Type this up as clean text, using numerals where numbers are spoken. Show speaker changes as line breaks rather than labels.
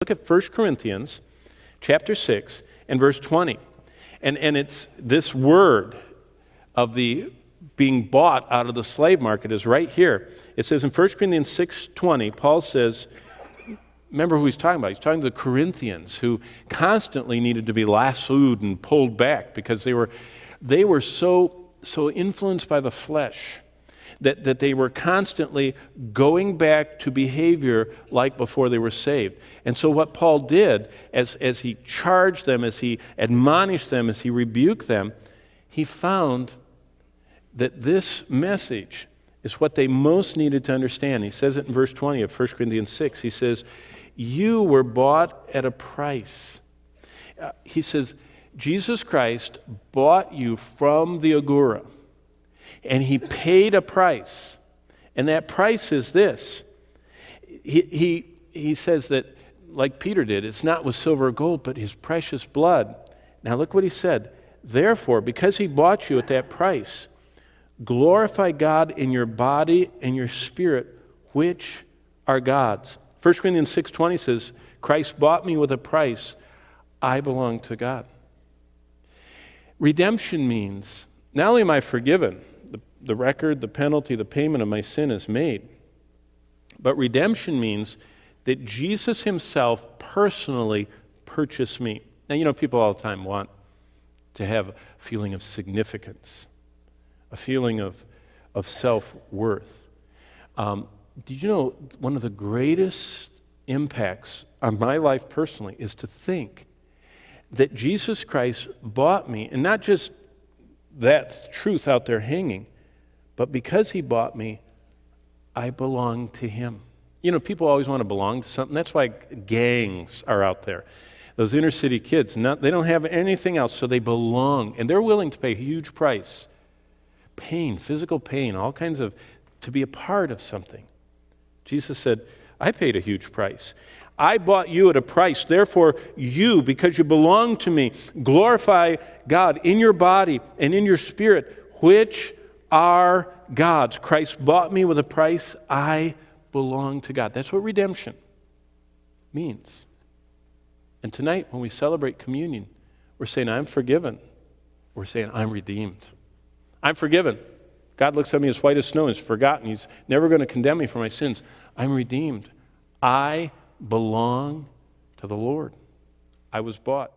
Look at 1 Corinthians chapter 6 and verse 20. And it's this word of the being bought out of the slave market is right here. It says in 1 Corinthians 6:20, Paul says, remember who he's talking about. He's talking to the Corinthians who constantly needed to be lassoed and pulled back because they were so influenced by the flesh that they were constantly going back to behavior like before they were saved. And so what Paul did, as he charged them, as he admonished them, as he rebuked them, he found that this message is what they most needed to understand. He says it in verse 20 of 1 Corinthians 6. He says, you were bought at a price. He says, Jesus Christ bought you from the Agora, and he paid a price. And that price is this. He says that, like Peter did, it's not with silver or gold, but his precious blood. Now look what he said. Therefore, because he bought you at that price, glorify God in your body and your spirit, which are God's. 1 Corinthians 6:20 says, Christ bought me with a price. I belong to God. Redemption means, not only am I forgiven, the record, the penalty, the payment of my sin is made, but redemption means that Jesus himself personally purchased me. Now, people all the time want to have a feeling of significance, a feeling of self-worth. Did you know one of the greatest impacts on my life personally is to think that Jesus Christ bought me, and not just that truth out there hanging, but because he bought me, I belong to him. People always want to belong to something. That's why gangs are out there. Those inner city kids, they don't have anything else, so they belong. And they're willing to pay a huge price. Pain, physical pain, all kinds of, to be a part of something. Jesus said, I paid a huge price. I bought you at a price. Therefore, you, because you belong to me, glorify God in your body and in your spirit, which are God's. Christ bought me with a price. I belong to God. That's what redemption means. And tonight, when we celebrate communion, we're saying, I'm forgiven. We're saying, I'm redeemed. I'm forgiven. God looks at me as white as snow and is forgotten. He's never going to condemn me for my sins. I'm redeemed. I belong to the Lord. I was bought.